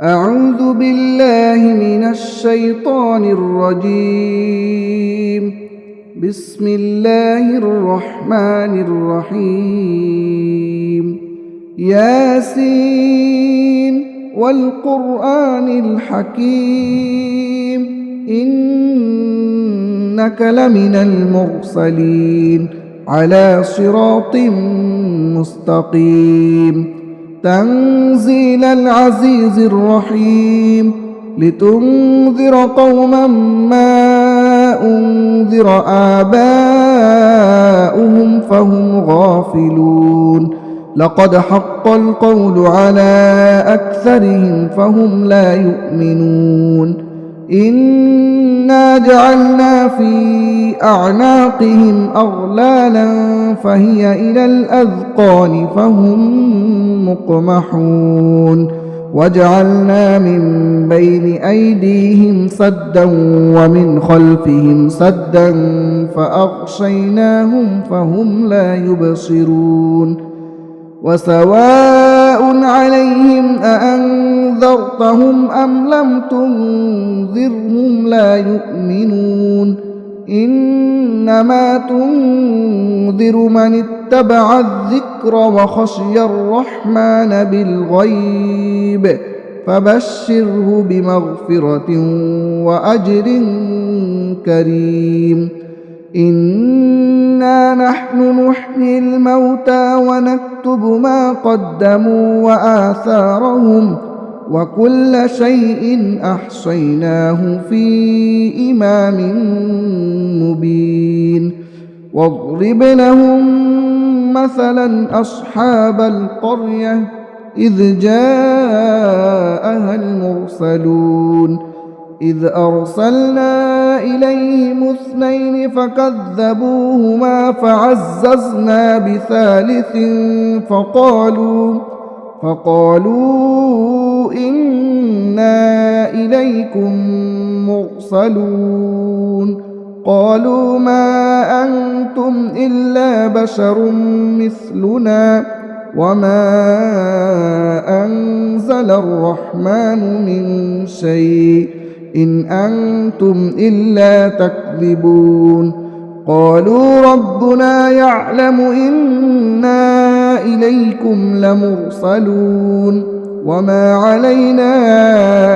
أعوذ بالله من الشيطان الرجيم. بسم الله الرحمن الرحيم. ياسين والقرآن الحكيم إنك لمن المرسلين على صراط مستقيم. تنزيل العزيز الرحيم لتنذر قوما ما أنذر آباؤهم فهم غافلون. لقد حق القول على أكثرهم فهم لا يؤمنون. إنا جعلنا في أعناقهم أغلالا فهي إلى الأذقان فهم مقمحون. وجعلنا من بين أيديهم سدا ومن خلفهم سدا فأغشيناهم فهم لا يبصرون. وسواء عليهم أأنذرتهم أم لم تنذرهم لا يؤمنون. إنما تنذر من اتبع الذكر وخشي الرحمن بالغيب فبشره بمغفرة وأجر كريم. إنا نحن نحيي الموتى ونكتب ما قدموا وآثارهم وكل شيء أحصيناه في إمام مبين. واضرب لهم مثلا أصحاب القرية إذ جاءها المرسلون إذ أرسلنا إليهم 2 فكذبوهما فعززنا بثالث فقالوا إنا إليكم مرسلون. قالوا ما أنتم إلا بشر مثلنا وما أنزل الرحمن من شيء إن أنتم إلا تكذبون. قالوا ربنا يعلم إنا إليكم لمرسلون وما علينا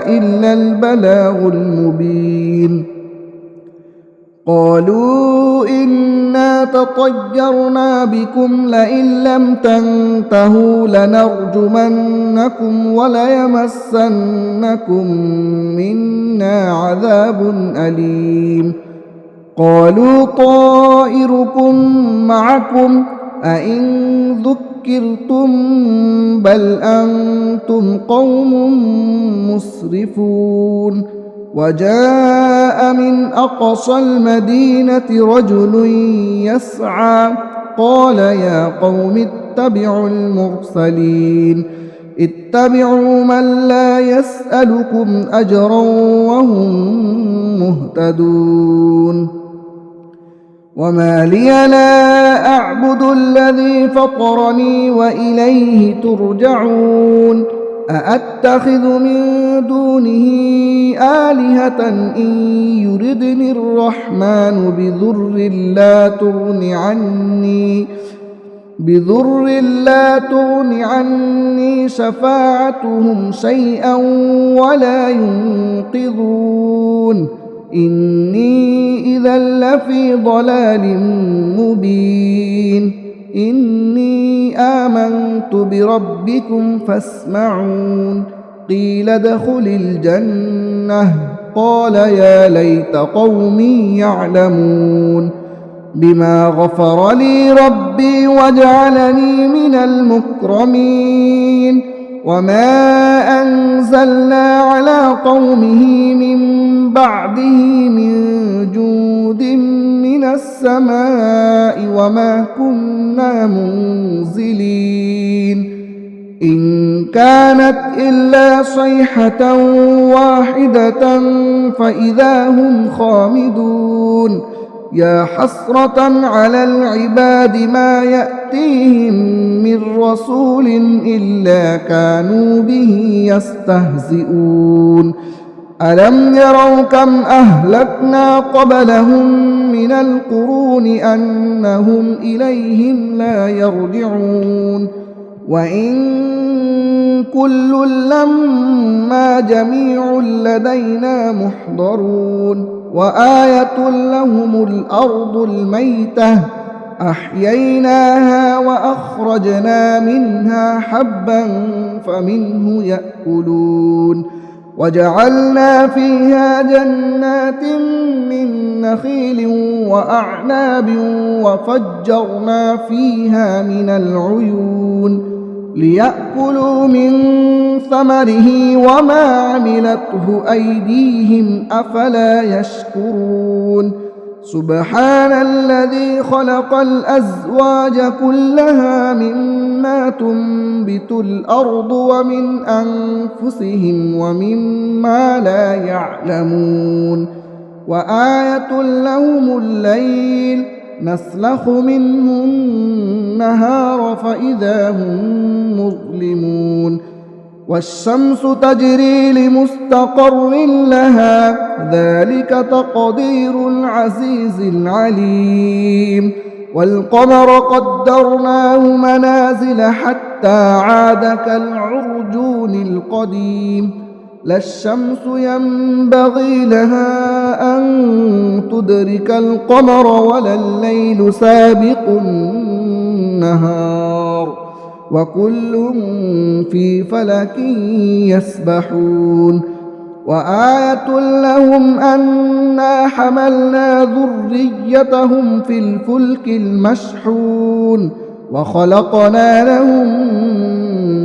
إلا البلاغ المبين. قالوا إنا تطيرنا بكم لئن لم تنتهوا لنرجمنكم وليمسنكم منا عذاب أليم. قالوا طائركم معكم أئن ذكرتم بل أنتم قوم مسرفون. وجاء من أقصى المدينة رجل يسعى قال يا قوم اتبعوا المرسلين اتبعوا من لا يسألكم أجرا وهم مهتدون. وما لي لا أعبد الذي فطرني وإليه ترجعون. أأتخذ من دونه آلهة إن يردني الرحمن بضر لا تغن عني شفاعتهم شيئا ولا ينقذون. إني إذا لفي ضلال مبين. إني آمنت بربكم فاسمعون. قيل ادخل الجنة قال يا ليت قومي يعلمون بما غفر لي ربي وجعلني من المكرمين. وما أنزلنا على قومه من بعده من جود من السماء وما كنا منزلين. إن كانت إلا صيحة واحدة فإذا هم خامدون. يا حسرة على العباد ما يأتيهم من رسول إلا كانوا به يستهزئون ألم يروا كم أهلكنا قبلهم من القرون أنهم إليهم لا يرجعون وإن كل لما جميع لدينا محضرون وآية لهم الأرض الميتة أحييناها وأخرجنا منها حبا فمنه يأكلون وجعلنا فيها جنات من نخيل وأعناب وفجرنا فيها من العيون ليأكلوا من ثمره وما عملته أيديهم أفلا يشكرون سبحان الذي خلق الأزواج كلها مما تنبت الأرض ومن أنفسهم ومما لا يعلمون وآية لهم الليل نسلخ منه النهار فإذا هم مظلمون والشمس تجري لمستقر لها ذلك تقدير العزيز العليم والقمر قدرناه منازل حتى عاد كالعرجون القديم لا الشمس ينبغي لها أن تدرك القمر ولا الليل سابق النهار وكل في فلك يسبحون وآية لهم أنا حملنا ذريتهم في الفلك المشحون وخلقنا لهم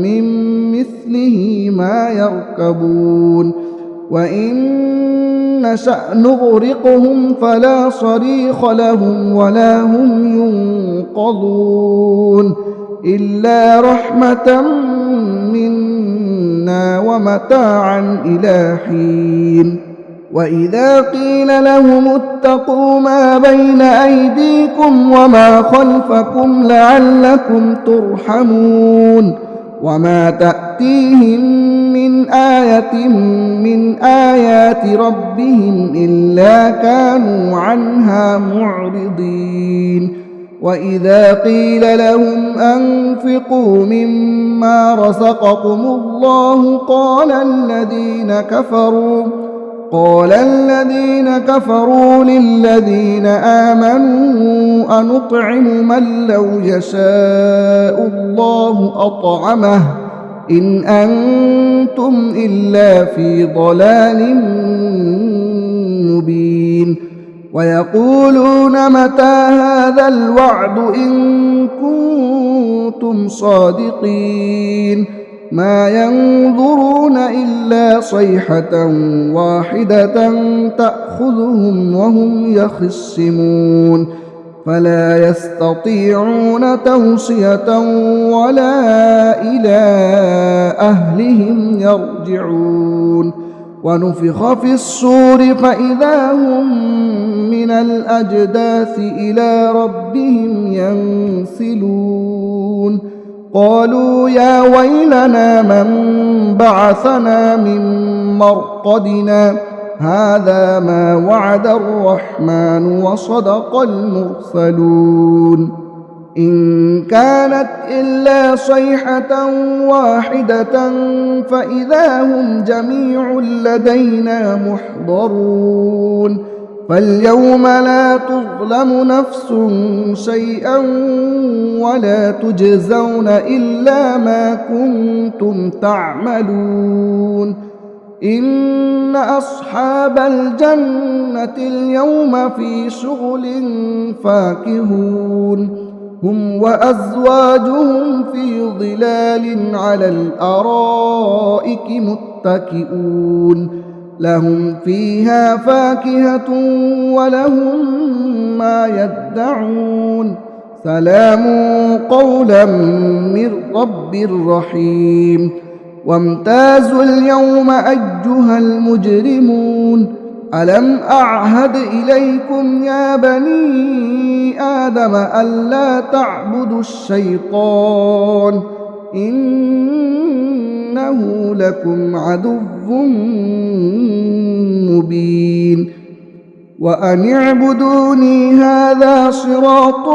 من مثله ما يركبون وإن نشأ نغرقهم فلا صريخ لهم ولا هم ينقذون إلا رحمة منا ومتاعا إلى حين وإذا قيل لهم اتقوا ما بين أيديكم وما خلفكم لعلكم ترحمون وما تأتيهم من آية من آيات ربهم إلا كانوا عنها معرضين وإذا قيل لهم أنفقوا مما رزقكم الله قال الذين كفروا للذين آمنوا أنطعم من لو يشاء الله أطعمه إن أنتم إلا في ضلال مبين ويقولون متى هذا الوعد إن كنتم صادقين ما ينظرون إلا صيحة واحدة تأخذهم وهم يخصمون فلا يستطيعون توصية ولا إلى أهلهم يرجعون ونفخ في الصور فإذا هم من الأجداث إلى ربهم ينسلون قالوا يا ويلنا من بعثنا من مرقدنا هذا ما وعد الرحمن وصدق المرسلون إن كانت إلا صيحة واحدة فإذا هم جميع لدينا محضرون فاليوم لا تظلم نفس شيئا ولا تجزون إلا ما كنتم تعملون إن أصحاب الجنة اليوم في شغل فاكهون هم وأزواجهم في ظلال على الأرائك متكئون لهم فيها فاكهة ولهم ما يدعون سلام قولا من رب رحيم وامتازوا اليوم أيها المجرمون ألم أعهد إليكم يا بني آدم ألا تعبدوا الشيطان إنه لكم عدو مبين وأن اعبدوني هذا صراط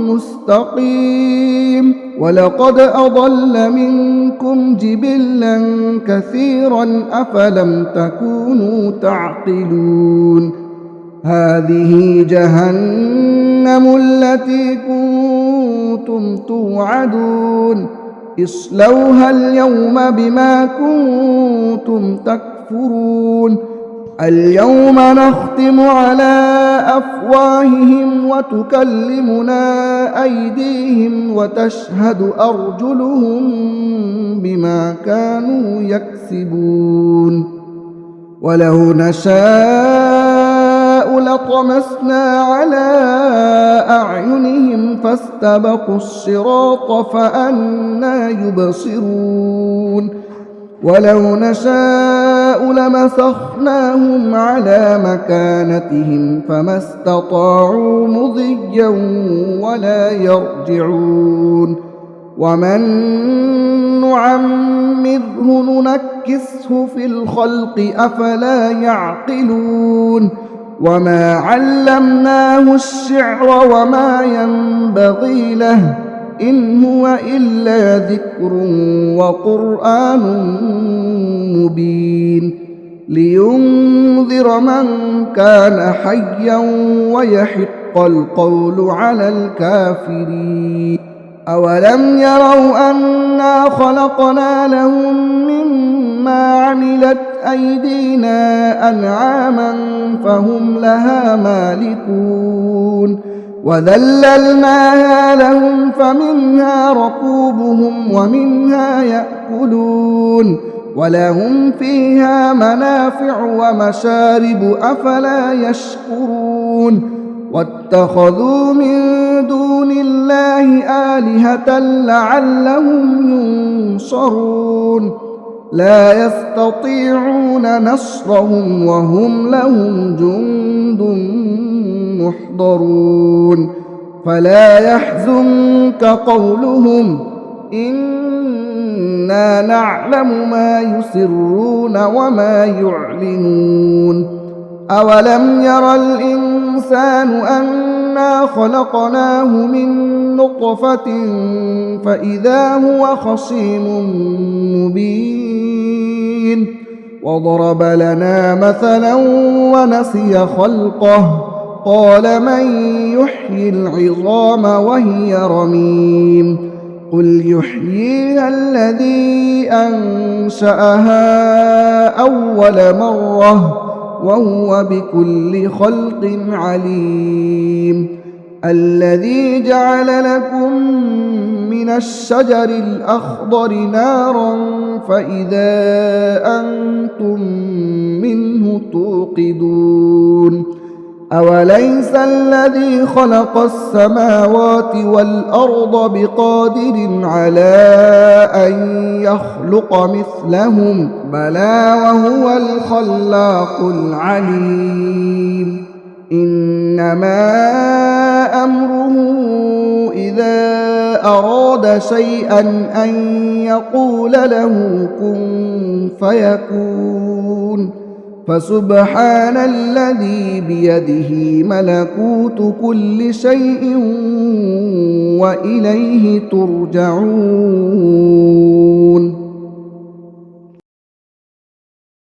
مستقيم ولقد أضل منكم جبلا كثيرا أفلم تكونوا تعقلون هذه جهنم التي كنتم توعدون اصلوها اليوم بما كنتم تكفرون اليوم نختم على أفواههم وتكلمنا أيديهم وتشهد أرجلهم بما كانوا يكسبون ولو نشاء لطمسنا على أعينهم فاستبقوا الصراط فأنى يبصرون ولو نشاء لمسخناهم على مكانتهم فما استطاعوا مضيا ولا يرجعون ومن نعمره ننكسه في الخلق أفلا يعقلون وما علمناه الشعر وما ينبغي له إن هو إلا ذكر وقرآن مبين لينذر من كان حيا ويحق القول على الكافرين أولم يروا أنا خلقنا لهم مما عملت أيدينا أنعاما فهم لها مالكون وذللناها لهم فمنها ركوبهم ومنها يأكلون ولهم فيها منافع ومشارب أفلا يشكرون واتخذوا من دون الله آلهة لعلهم ينصرون لا يستطيعون نصرهم وهم لهم جند محضرون فلا يحزنك قولهم إنا نعلم ما يسرون وما يعلنون أولم ير الإنسان أنا خلقناه من نطفة فإذا هو خصيم مبين وضرب لنا مثلا ونسي خلقه قال من يحيي العظام وهي رميم قل يحييها الذي أنشأها أول مرة وهو بكل خلق عليم الذي جعل لكم من الشجر الأخضر نارا فإذا أنتم منه توقدون أوليس الذي خلق السماوات والأرض بقادر على أن يخلق مثلهم بلى وهو الخلاق العليم إنما أمره إذا أراد شيئا أن يقول له كن فيكون فسبحان الذي بيده ملكوت كل شيء وإليه ترجعون